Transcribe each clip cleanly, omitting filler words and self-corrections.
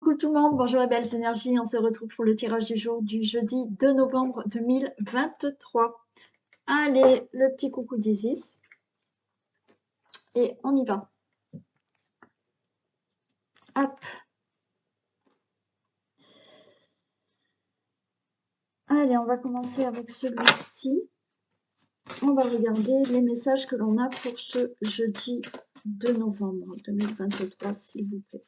Coucou tout le monde, bonjour les belles énergies, on se retrouve pour le tirage du jour du jeudi 2 novembre 2023. Allez, le petit coucou d'Isis et on y va. Hop. Allez, on va commencer avec celui-ci. On va regarder les messages que l'on a pour ce jeudi 2 novembre 2023, s'il vous plaît.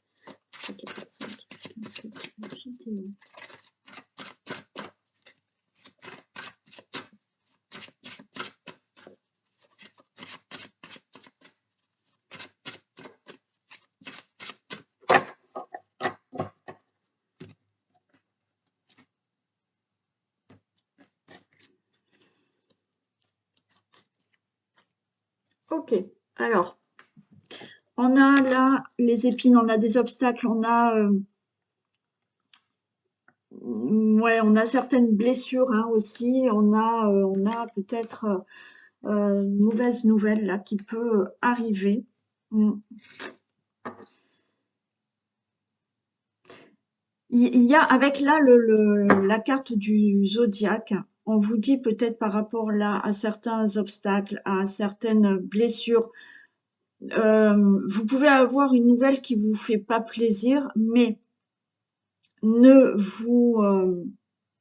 Ok, alors, on a là les épines, on a des obstacles, on a... ouais, on a certaines blessures hein, aussi, on a peut-être une mauvaise nouvelle là qui peut arriver. Il y a avec là la carte du zodiaque, on vous dit peut-être par rapport là à certains obstacles, à certaines blessures, vous pouvez avoir une nouvelle qui vous fait pas plaisir, mais ne vous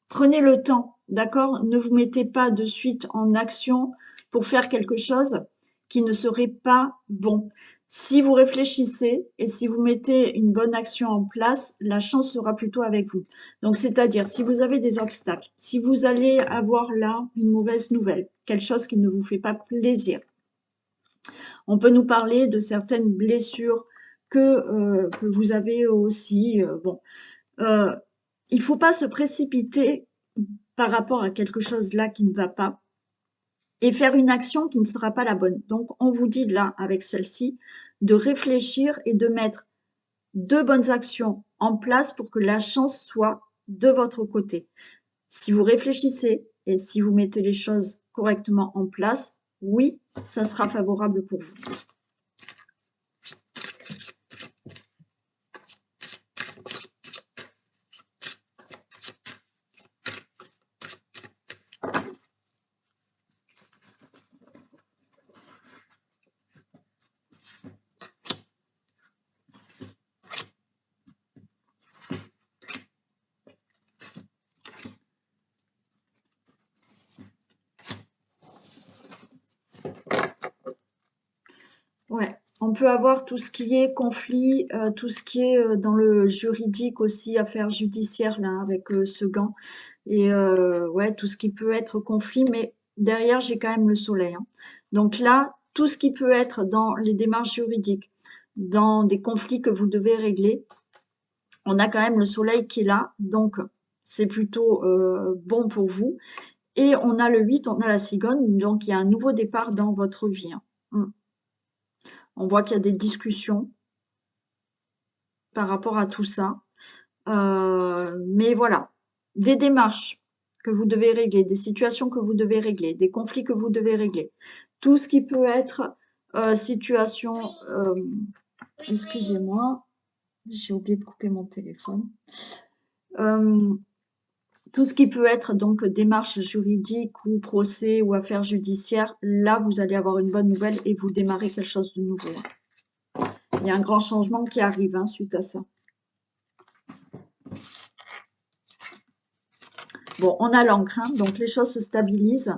prenez le temps, d'accord? Ne vous mettez pas de suite en action pour faire quelque chose qui ne serait pas bon. Si vous réfléchissez et si vous mettez une bonne action en place, la chance sera plutôt avec vous. Donc, c'est-à-dire, si vous avez des obstacles, si vous allez avoir là une mauvaise nouvelle, quelque chose qui ne vous fait pas plaisir, on peut nous parler de certaines blessures que vous avez aussi. Bon, il faut pas se précipiter par rapport à quelque chose là qui ne va pas et faire une action qui ne sera pas la bonne. Donc, on vous dit là, avec celle-ci, de réfléchir et de mettre de bonnes actions en place pour que la chance soit de votre côté. Si vous réfléchissez et si vous mettez les choses correctement en place, oui, ça sera favorable pour vous. Ouais, on peut avoir tout ce qui est conflit, tout ce qui est dans le juridique aussi, affaires judiciaires là, avec ce gant. Et ouais, tout ce qui peut être conflit, mais derrière, j'ai quand même le soleil. Hein. Donc là, tout ce qui peut être dans les démarches juridiques, dans des conflits que vous devez régler, on a quand même le soleil qui est là. Donc, c'est plutôt bon pour vous. Et on a le 8, on a la cigogne. Donc, il y a un nouveau départ dans votre vie. Hein. On voit qu'il y a des discussions par rapport à tout ça. Mais voilà, des démarches que vous devez régler, des situations que vous devez régler, des conflits que vous devez régler. Tout ce qui peut être situation... excusez-moi, j'ai oublié de couper mon téléphone. Tout ce qui peut être donc démarche juridique ou procès ou affaires judiciaires, là vous allez avoir une bonne nouvelle et vous démarrez quelque chose de nouveau. Il y a un grand changement qui arrive hein, suite à ça. Bon, on a l'encre, hein, donc les choses se stabilisent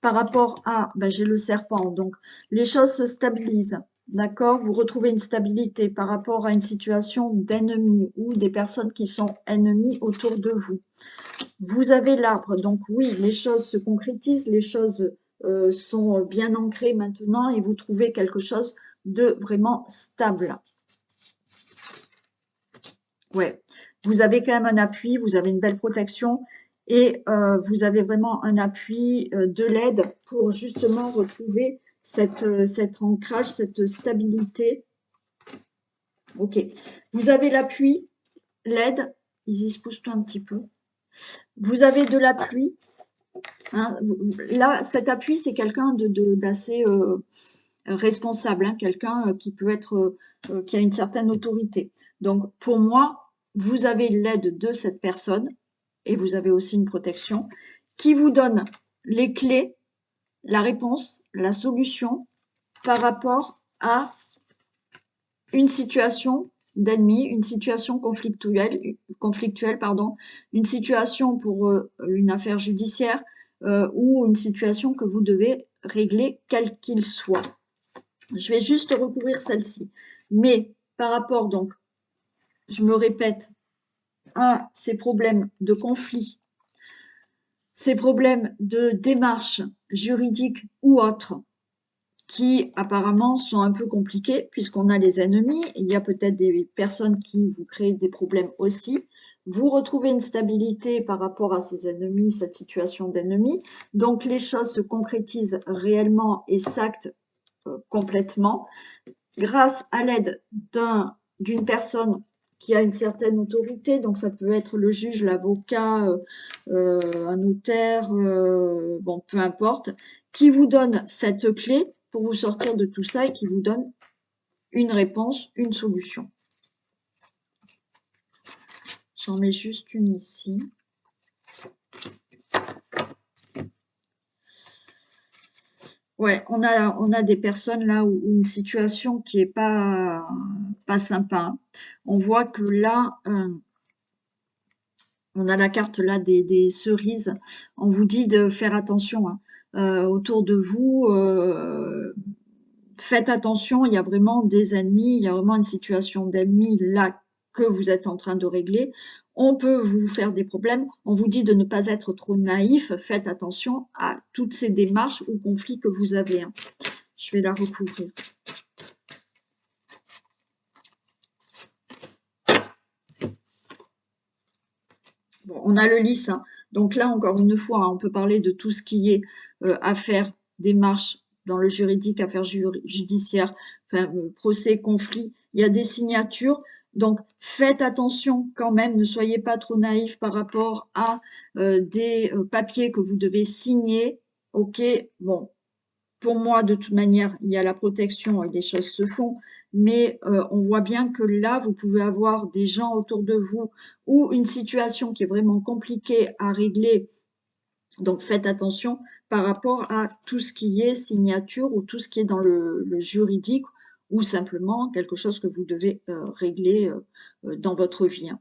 par rapport à, ben, j'ai le serpent, donc les choses se stabilisent, d'accord? Vous retrouvez une stabilité par rapport à une situation d'ennemi ou des personnes qui sont ennemies autour de vous. Vous avez l'arbre, donc oui, les choses se concrétisent, les choses sont bien ancrées maintenant et vous trouvez quelque chose de vraiment stable. Ouais, vous avez quand même un appui, vous avez une belle protection et vous avez vraiment un appui de l'aide pour justement retrouver cet ancrage, cette stabilité. Ok, vous avez l'appui, l'aide, Isis, pousse-toi un petit peu. Vous avez de l'appui. Hein, là, cet appui, c'est quelqu'un d'assez responsable, hein, quelqu'un qui peut être, qui a une certaine autorité. Donc, pour moi, vous avez l'aide de cette personne et vous avez aussi une protection qui vous donne les clés, la réponse, la solution par rapport à une situation d'ennemi, une situation conflictuelle, pardon, une situation pour une affaire judiciaire ou une situation que vous devez régler quel qu'il soit. Je vais juste recouvrir celle-ci. Mais par rapport, donc, je me répète, à ces problèmes de conflit, ces problèmes de démarche juridique ou autres, qui apparemment sont un peu compliqués puisqu'on a les ennemis, il y a peut-être des personnes qui vous créent des problèmes aussi. Vous retrouvez une stabilité par rapport à ces ennemis, cette situation d'ennemi. Donc les choses se concrétisent réellement et s'actent complètement grâce à l'aide d'une personne qui a une certaine autorité, donc ça peut être le juge, l'avocat, un notaire, bon, peu importe, qui vous donne cette clé pour vous sortir de tout ça et qui vous donne une réponse, une solution. J'en mets juste une ici. Ouais, on a des personnes là où une situation qui est pas sympa. On voit que là, on a la carte là des cerises. On vous dit de faire attention hein. Autour de vous. Faites attention, il y a vraiment des ennemis, il y a vraiment une situation d'ennemis là que vous êtes en train de régler. On peut vous faire des problèmes. On vous dit de ne pas être trop naïf. Faites attention à toutes ces démarches ou conflits que vous avez. Hein. Je vais la recouvrir. Bon, on a le lys. Hein. Donc là, encore une fois, hein, on peut parler de tout ce qui est affaires, démarches dans le juridique, affaires judiciaires, enfin, procès, conflit. Il y a des signatures. Donc, faites attention quand même. Ne soyez pas trop naïfs par rapport à des papiers que vous devez signer. OK, bon, pour moi, de toute manière, il y a la protection et les choses se font, mais on voit bien que là, vous pouvez avoir des gens autour de vous ou une situation qui est vraiment compliquée à régler. Donc, faites attention par rapport à tout ce qui est signature ou tout ce qui est dans le juridique ou simplement quelque chose que vous devez régler dans votre vie. Hein.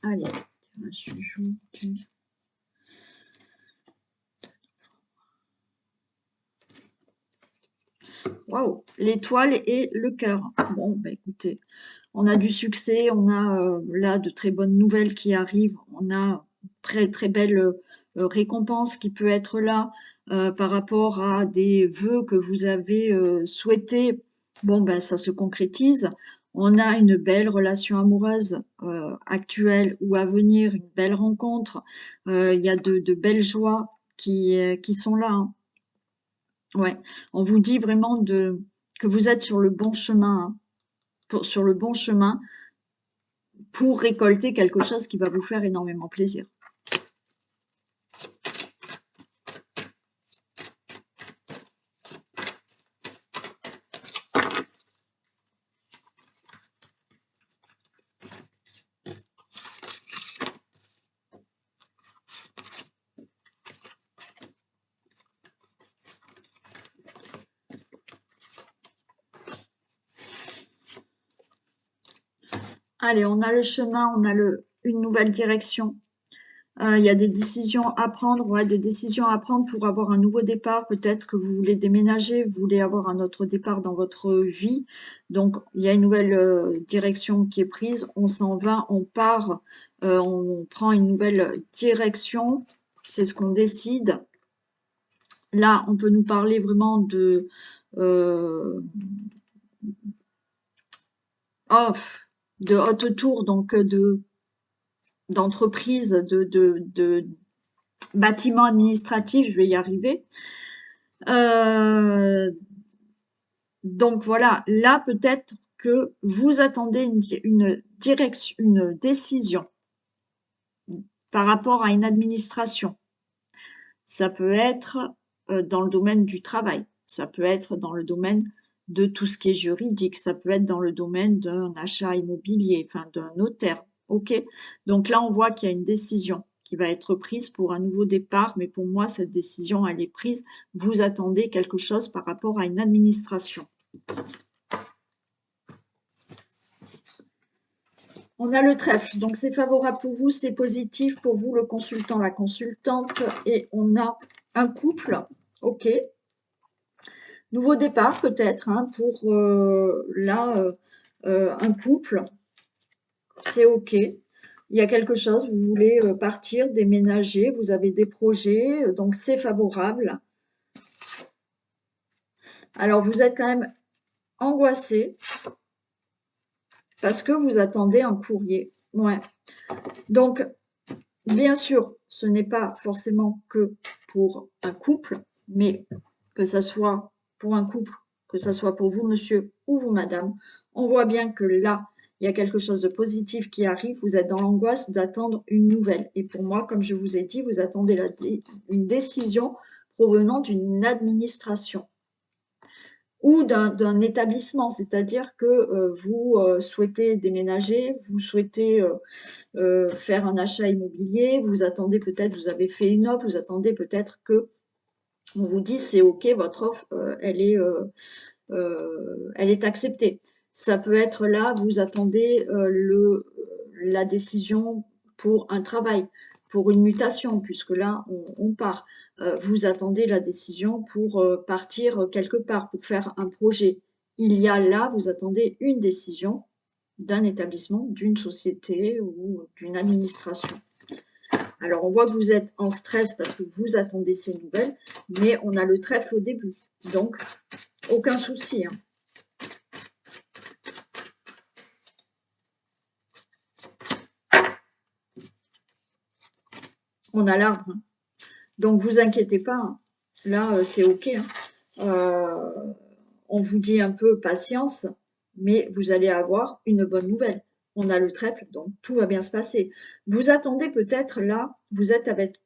Allez, je joue. Waouh, l'étoile et le cœur. Bon, bah écoutez, on a du succès, on a là de très bonnes nouvelles qui arrivent, on a très très belle récompense qui peut être là par rapport à des vœux que vous avez souhaités. Bon, ben ça se concrétise. On a une belle relation amoureuse actuelle ou à venir, une belle rencontre. Il y a de belles joies qui sont là. Hein. Ouais, on vous dit vraiment que vous êtes sur le bon chemin, hein, sur le bon chemin pour récolter quelque chose qui va vous faire énormément plaisir. Allez, on a le chemin, on a une nouvelle direction. Il y a des décisions à prendre, ouais, des décisions à prendre pour avoir un nouveau départ. Peut-être que vous voulez déménager, vous voulez avoir un autre départ dans votre vie. Donc, il y a une nouvelle direction qui est prise. On s'en va, on part, on prend une nouvelle direction. C'est ce qu'on décide. Là, on peut nous parler vraiment de de haute tour, donc d'entreprise, bâtiment administratif, je vais y arriver. Euh, donc voilà, là peut-être que vous attendez une direction, une décision par rapport à une administration. Ça peut être dans le domaine du travail, ça peut être dans le domaine de tout ce qui est juridique, ça peut être dans le domaine d'un achat immobilier, enfin d'un notaire. Ok? Donc là, on voit qu'il y a une décision qui va être prise pour un nouveau départ, mais pour moi, cette décision, elle est prise. Vous attendez quelque chose par rapport à une administration. On a le trèfle, donc c'est favorable pour vous, c'est positif pour vous, le consultant, la consultante, et on a un couple, ok. Nouveau départ peut-être hein, pour un couple, c'est ok. Il y a quelque chose, vous voulez partir, déménager, vous avez des projets, donc c'est favorable. Alors vous êtes quand même angoissé parce que vous attendez un courrier. Ouais. Donc bien sûr, ce n'est pas forcément que pour un couple, mais que ça soit pour un couple, que ça soit pour vous, monsieur, ou vous, madame, on voit bien que là, il y a quelque chose de positif qui arrive. Vous êtes dans l'angoisse d'attendre une nouvelle. Et pour moi, comme je vous ai dit, vous attendez une décision provenant d'une administration ou d'un établissement, c'est-à-dire que vous souhaitez déménager, vous souhaitez faire un achat immobilier, vous attendez peut-être, vous avez fait une offre, vous attendez peut-être que on vous dise c'est ok, votre offre elle est acceptée. Ça peut être là, vous attendez la décision pour un travail, pour une mutation, puisque là on part. Vous attendez la décision pour partir quelque part, pour faire un projet. Il y a là, vous attendez une décision d'un établissement, d'une société ou d'une administration. Alors, on voit que vous êtes en stress parce que vous attendez ces nouvelles, mais on a le trèfle au début. Donc, aucun souci. Hein. On a l'arbre. Hein. Donc, vous inquiétez pas. Hein. Là, c'est OK. Hein. On vous dit un peu patience, mais vous allez avoir une bonne nouvelle. On a le trèfle, donc tout va bien se passer. Vous attendez peut-être là, vous êtes avec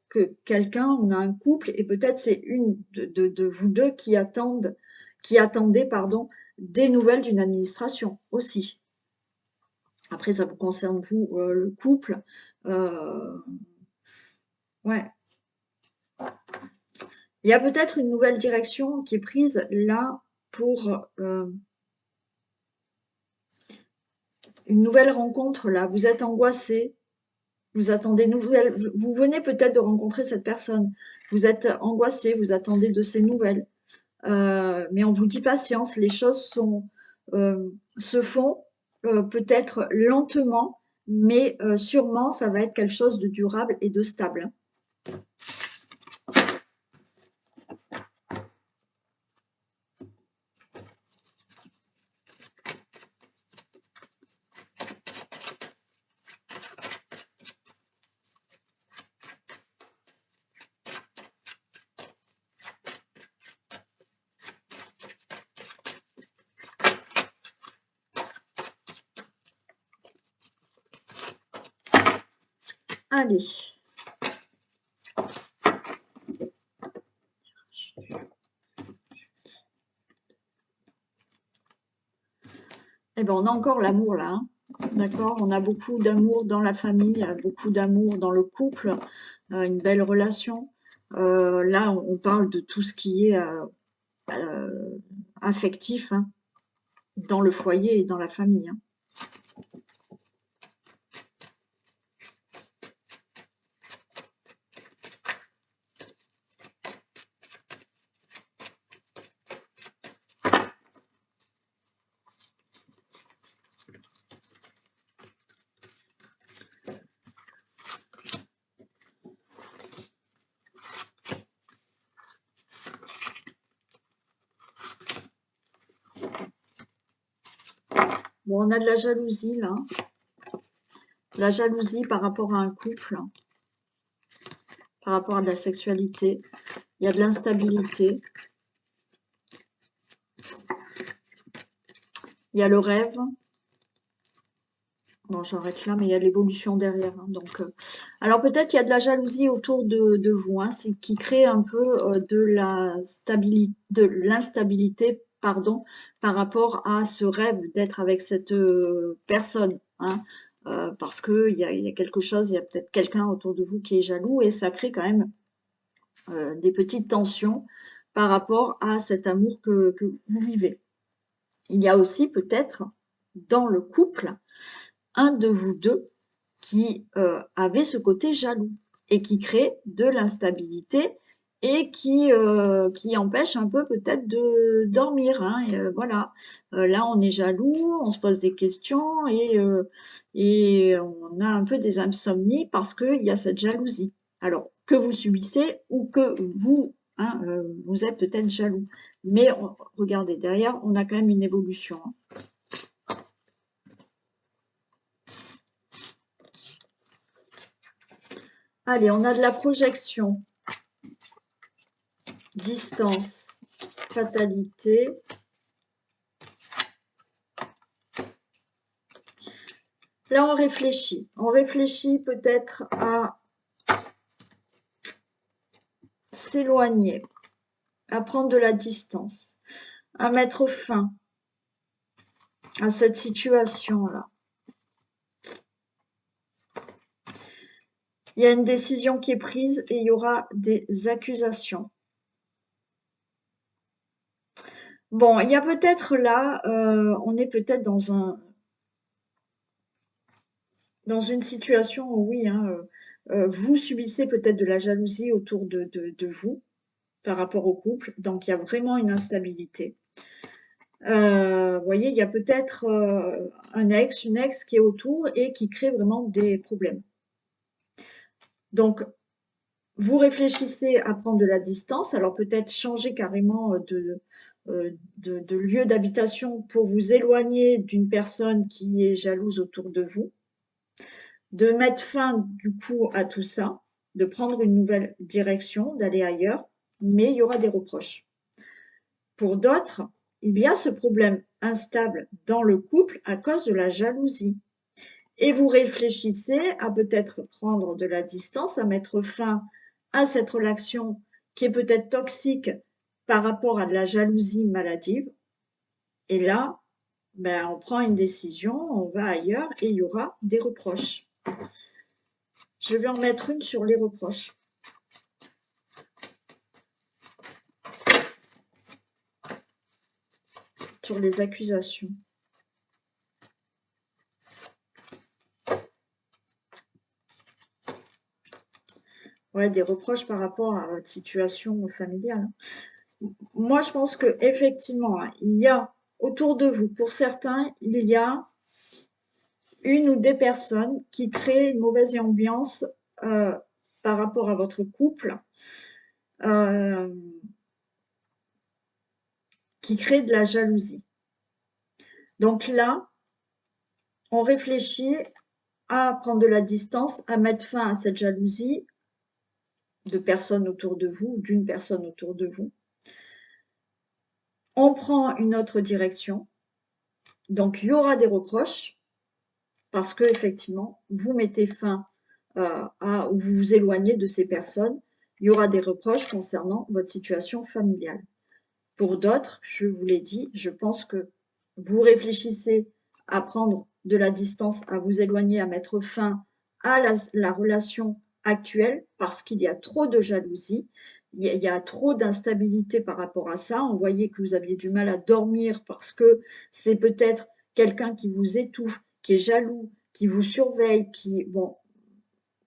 quelqu'un, on a un couple, et peut-être c'est une de vous deux qui attendez, pardon, des nouvelles d'une administration aussi. Après, ça vous concerne vous, le couple. Ouais. Il y a peut-être une nouvelle direction qui est prise là pour une nouvelle rencontre là. Vous êtes angoissé, vous attendez nouvelles, vous venez peut-être de rencontrer cette personne. Vous êtes angoissé, vous attendez de ces nouvelles. Mais on vous dit patience, les choses se font peut-être lentement, mais sûrement ça va être quelque chose de durable et de stable. Allez. Eh ben, on a encore l'amour là. Hein. D'accord? On a beaucoup d'amour dans la famille, beaucoup d'amour dans le couple, une belle relation. Là, on parle de tout ce qui est affectif hein, dans le foyer et dans la famille. Hein. Bon, on a de la jalousie là. La jalousie par rapport à un couple. par rapport à de la sexualité. Il y a de l'instabilité. Il y a le rêve. Bon, j'arrête là, mais il y a de l'évolution derrière. Hein, donc, alors peut-être qu'il y a de la jalousie autour de vous, hein, qui crée un peu de l'instabilité, pardon, par rapport à ce rêve d'être avec cette personne. Hein, parce que il y a quelque chose, il y a peut-être quelqu'un autour de vous qui est jaloux et ça crée quand même des petites tensions par rapport à cet amour que vous vivez. Il y a aussi peut-être dans le couple un de vous deux qui avait ce côté jaloux et qui crée de l'instabilité et qui empêche un peu peut-être de dormir. Hein, et, voilà, là on est jaloux, on se pose des questions et on a un peu des insomnies parce qu'il y a cette jalousie. Alors que vous subissez ou que vous, hein, vous êtes peut-être jaloux. Mais regardez, derrière, on a quand même une évolution. Hein. Allez, on a de la projection, distance, fatalité. Là, on réfléchit. On réfléchit peut-être à s'éloigner, à prendre de la distance, à mettre fin à cette situation-là. Il y a une décision qui est prise et il y aura des accusations. Bon, il y a peut-être là, on est peut-être dans une situation où oui, hein, vous subissez peut-être de la jalousie autour de vous par rapport au couple, donc il y a vraiment une instabilité. Vous voyez, il y a peut-être un ex, une ex qui est autour et qui crée vraiment des problèmes. Donc, vous réfléchissez à prendre de la distance, alors peut-être changer carrément de lieu d'habitation pour vous éloigner d'une personne qui est jalouse autour de vous, de mettre fin du coup à tout ça, de prendre une nouvelle direction, d'aller ailleurs, mais il y aura des reproches. Pour d'autres, il y a ce problème instable dans le couple à cause de la jalousie. Et vous réfléchissez à peut-être prendre de la distance, à mettre fin à cette relation qui est peut-être toxique par rapport à de la jalousie maladive. Et là, ben, on prend une décision, on va ailleurs et il y aura des reproches. Je vais en mettre une sur les reproches. Sur les accusations. Ouais, des reproches par rapport à votre situation familiale. Moi, je pense que effectivement, hein, il y a autour de vous, pour certains, il y a une ou des personnes qui créent une mauvaise ambiance euh, par rapport à votre couple, euh, qui créent de la jalousie. Donc là, on réfléchit à prendre de la distance, à mettre fin à cette jalousie de personnes autour de vous, d'une personne autour de vous. On prend une autre direction. Donc, il y aura des reproches parce que effectivement, vous mettez fin ou vous vous éloignez de ces personnes. Il y aura des reproches concernant votre situation familiale. Pour d'autres, je vous l'ai dit, je pense que vous réfléchissez à prendre de la distance, à vous éloigner, à mettre fin à la relation actuelle parce qu'il y a trop de jalousie, il y a trop d'instabilité par rapport à ça. On voyait que vous aviez du mal à dormir parce que c'est peut-être quelqu'un qui vous étouffe, qui est jaloux, qui vous surveille, bon,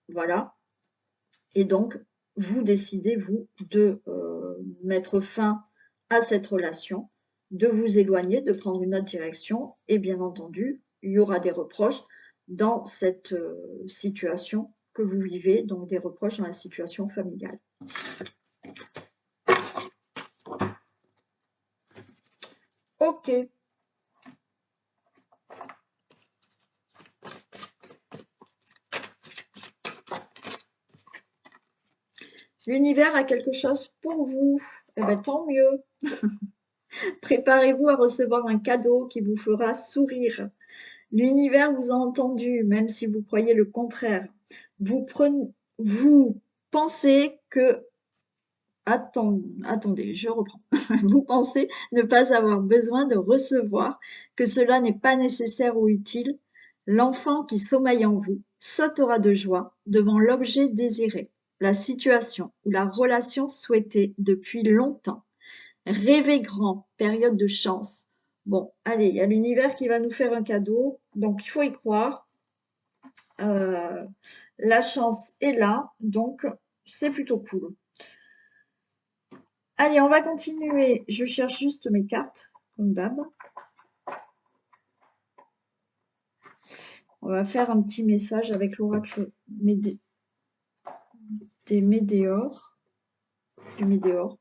voilà. Et donc, vous décidez, vous, de mettre fin à cette relation, de vous éloigner, de prendre une autre direction. Et bien entendu, il y aura des reproches dans cette situation que vous vivez, donc des reproches dans la situation familiale. Ok. L'univers a quelque chose pour vous. Eh bien, tant mieux. Préparez-vous à recevoir un cadeau qui vous fera sourire. L'univers vous a entendu, même si vous croyez le contraire. Vous pensez que attendez, je reprends. Vous pensez ne pas avoir besoin de recevoir, que cela n'est pas nécessaire ou utile. L'enfant qui sommeille en vous sautera de joie devant l'objet désiré, la situation ou la relation souhaitée depuis longtemps. Rêvez grand, période de chance. Bon, allez, il y a l'univers qui va nous faire un cadeau, donc il faut y croire. Euh, la chance est là, donc c'est plutôt cool. Allez, on va continuer. Je cherche juste mes cartes, comme d'hab. On va faire un petit message avec l'oracle des météores. Du météore.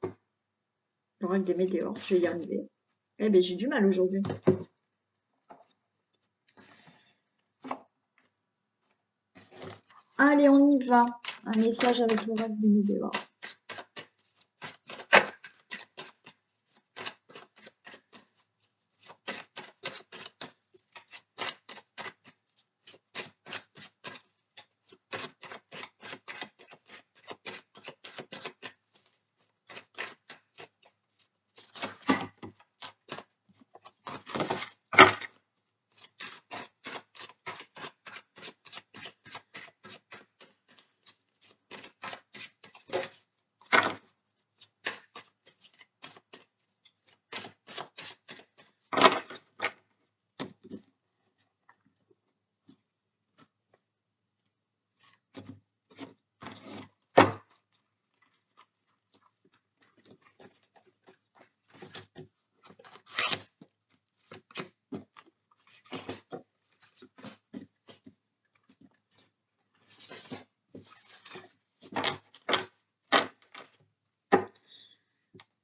L'oracle des météores, je vais y arriver. Eh bien, j'ai du mal aujourd'hui. Allez, on y va. Un message avec l'oracle des météores.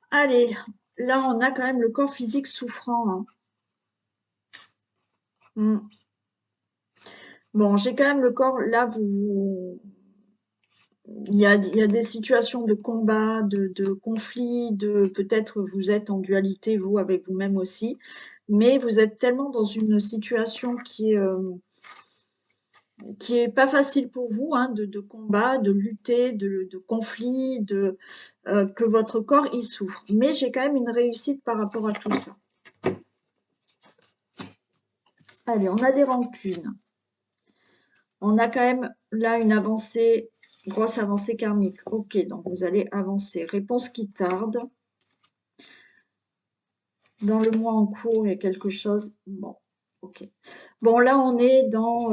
Allez, là, on a quand même le corps physique souffrant, hein. Bon, j'ai quand même le corps, là, il y a des situations de combat, de conflit, peut-être vous êtes en dualité, vous, avec vous-même aussi, mais vous êtes tellement dans une situation qui est pas facile pour vous, hein, de combat, de lutter, de conflit, que votre corps y souffre. Mais j'ai quand même une réussite par rapport à tout ça. Allez, on a des rancunes. On a quand même là une avancée, grosse avancée karmique. Ok, donc vous allez avancer. Réponse qui tarde. Dans le mois en cours, il y a quelque chose. Bon, ok. Bon, là, on est dans.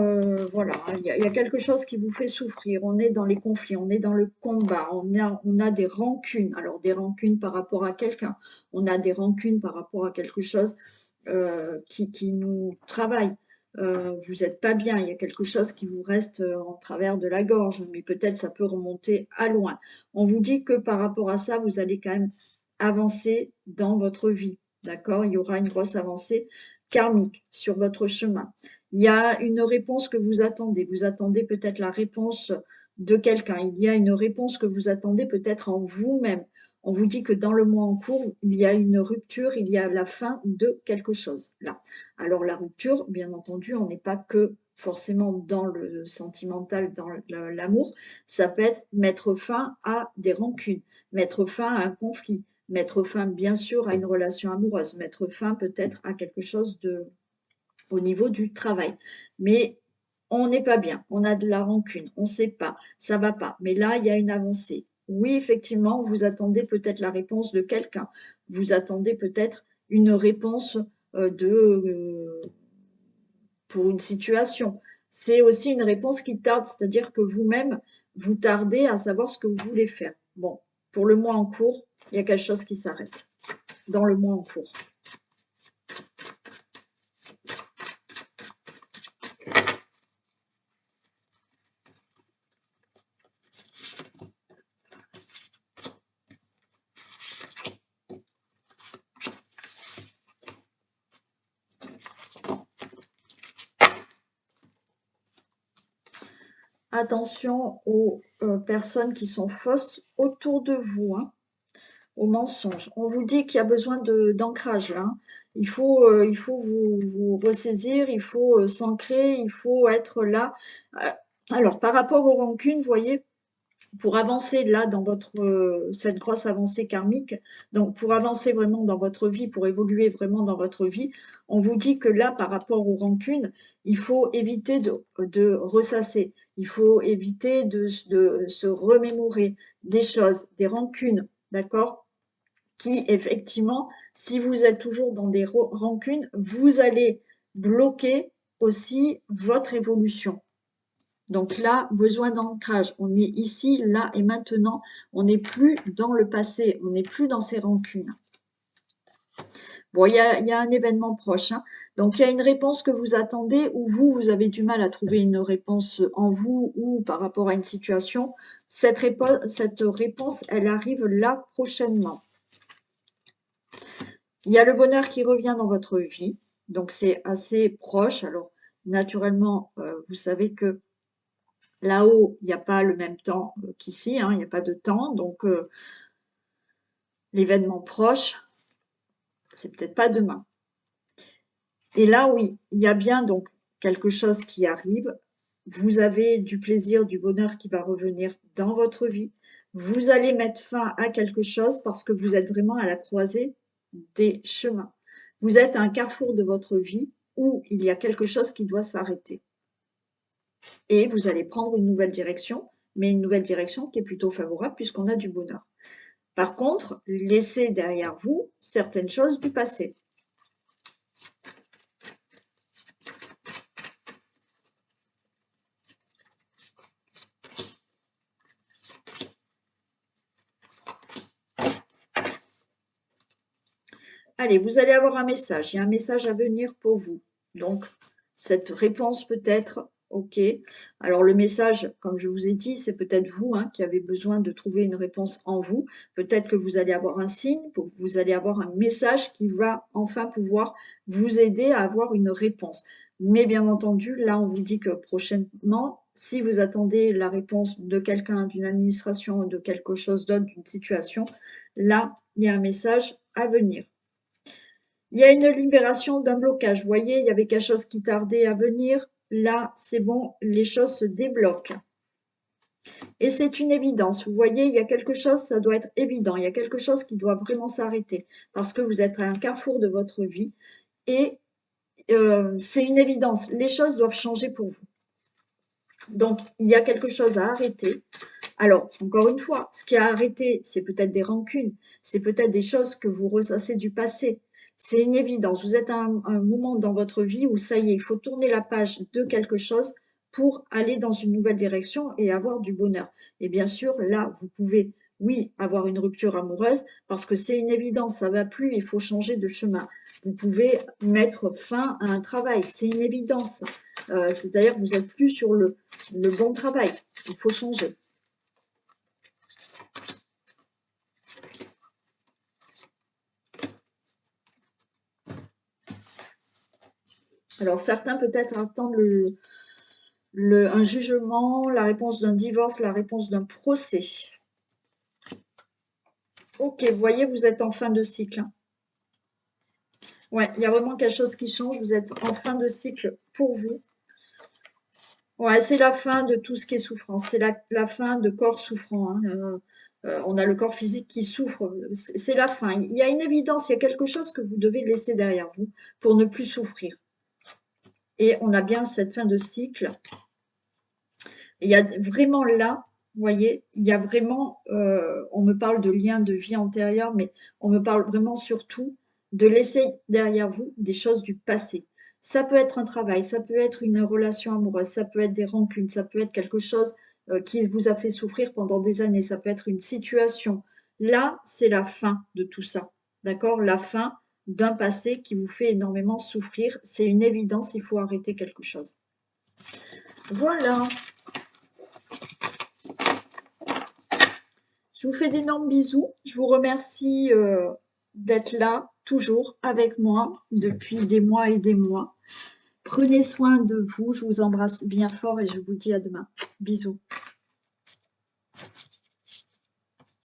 Voilà, il y a quelque chose qui vous fait souffrir. On est dans les conflits, on est dans le combat, on a des rancunes. Alors, des rancunes par rapport à quelqu'un. On a des rancunes par rapport à quelque chose qui nous travaille. Vous n'êtes pas bien, il y a quelque chose qui vous reste en travers de la gorge, mais peut-être ça peut remonter à loin. On vous dit que par rapport à ça, vous allez quand même avancer dans votre vie. D'accord? Il y aura une grosse avancée karmique sur votre chemin. Il y a une réponse que vous attendez. Vous attendez peut-être la réponse de quelqu'un. Il y a une réponse que vous attendez peut-être en vous-même. On vous dit que dans le mois en cours, il y a une rupture, il y a la fin de quelque chose là. Alors la rupture, bien entendu, on n'est pas que forcément dans le sentimental, dans l'amour. Ça peut être mettre fin à des rancunes, mettre fin à un conflit, mettre fin bien sûr à une relation amoureuse, mettre fin peut-être à quelque chose au niveau du travail. Mais on n'est pas bien, on a de la rancune, on ne sait pas, ça va pas. Mais là, il y a une avancée. Oui, effectivement, vous attendez peut-être la réponse de quelqu'un. Vous attendez peut-être une réponse pour une situation. C'est aussi une réponse qui tarde, c'est-à-dire que vous-même, vous tardez à savoir ce que vous voulez faire. Bon, pour le mois en cours, il y a quelque chose qui s'arrête dans le mois en cours. attention aux personnes qui sont fausses autour de vous, hein, aux mensonges. On vous dit qu'il y a besoin d'ancrage là, hein. Il faut vous ressaisir, il faut s'ancrer, il faut être là. Euh, Alors, par rapport aux rancunes, vous voyez, pour avancer là dans votre cette grosse avancée karmique, donc pour avancer vraiment dans votre vie, pour évoluer vraiment dans votre vie, on vous dit que là, par rapport aux rancunes, il faut éviter de ressasser, il faut éviter de se remémorer des choses, des rancunes, d'accord? Qui effectivement, si vous êtes toujours dans des rancunes, vous allez bloquer aussi votre évolution. Donc là, besoin d'ancrage. On est ici, là et maintenant. On n'est plus dans le passé. On n'est plus dans ces rancunes. Bon, il y a un événement proche, hein. Donc, il y a une réponse que vous attendez ou vous avez du mal à trouver une réponse en vous ou par rapport à une situation. Cette réponse, elle arrive là prochainement. Il y a le bonheur qui revient dans votre vie. Donc, c'est assez proche. Alors, naturellement, vous savez que là-haut, il n'y a pas le même temps qu'ici, hein, il n'y a pas de temps, donc l'événement proche, c'est peut-être pas demain. Et là, oui, il y a bien donc quelque chose qui arrive. Vous avez du plaisir, du bonheur qui va revenir dans votre vie. Vous allez mettre fin à quelque chose parce que vous êtes vraiment à la croisée des chemins. Vous êtes à un carrefour de votre vie où il y a quelque chose qui doit s'arrêter. Et vous allez prendre une nouvelle direction, mais une nouvelle direction qui est plutôt favorable puisqu'on a du bonheur. Par contre, laissez derrière vous certaines choses du passé. Allez, vous allez avoir un message. Il y a un message à venir pour vous. Donc, cette réponse peut être OK. Alors, le message, comme je vous ai dit, c'est peut-être vous hein, qui avez besoin de trouver une réponse en vous. Peut-être que vous allez avoir un signe, vous allez avoir un message qui va enfin pouvoir vous aider à avoir une réponse. Mais bien entendu, là, on vous dit que prochainement, si vous attendez la réponse de quelqu'un, d'une administration, de quelque chose d'autre, d'une situation, là, il y a un message à venir. Il y a une libération d'un blocage. Vous voyez, il y avait quelque chose qui tardait à venir. Là, c'est bon, les choses se débloquent. Et c'est une évidence. Vous voyez, il y a quelque chose, ça doit être évident. Il y a quelque chose qui doit vraiment s'arrêter parce que vous êtes à un carrefour de votre vie et c'est une évidence. Les choses doivent changer pour vous. Donc, il y a quelque chose à arrêter. Alors, encore une fois, ce qui a arrêté, c'est peut-être des rancunes, c'est peut-être des choses que vous ressassez du passé. C'est une évidence. Vous êtes à un moment dans votre vie où ça y est, il faut tourner la page de quelque chose pour aller dans une nouvelle direction et avoir du bonheur. Et bien sûr, là, vous pouvez, oui, avoir une rupture amoureuse parce que c'est une évidence, ça va plus, il faut changer de chemin. Vous pouvez mettre fin à un travail, c'est une évidence. C'est-à-dire que vous n'êtes plus sur le bon travail, il faut changer. Alors, certains peut-être attendent un jugement, la réponse d'un divorce, la réponse d'un procès. Ok, vous voyez, vous êtes en fin de cycle, hein. Ouais, il y a vraiment quelque chose qui change, vous êtes en fin de cycle pour vous. Ouais, c'est la fin de tout ce qui est souffrance, c'est la fin de corps souffrant, hein. On a le corps physique qui souffre, c'est la fin. Il y a une évidence, il y a quelque chose que vous devez laisser derrière vous pour ne plus souffrir. Et on a bien cette fin de cycle. Il y a vraiment là, vous voyez, il y a vraiment, on me parle de liens de vie antérieure, mais on me parle vraiment surtout de laisser derrière vous des choses du passé. Ça peut être un travail, ça peut être une relation amoureuse, ça peut être des rancunes, ça peut être quelque chose qui vous a fait souffrir pendant des années, ça peut être une situation. Là, c'est la fin de tout ça, d'accord? La fin d'un passé qui vous fait énormément souffrir. C'est une évidence, il faut arrêter quelque chose. Voilà. Je vous fais d'énormes bisous. Je vous remercie d'être là, toujours avec moi, depuis des mois et des mois. Prenez soin de vous, je vous embrasse bien fort et je vous dis à demain. Bisous.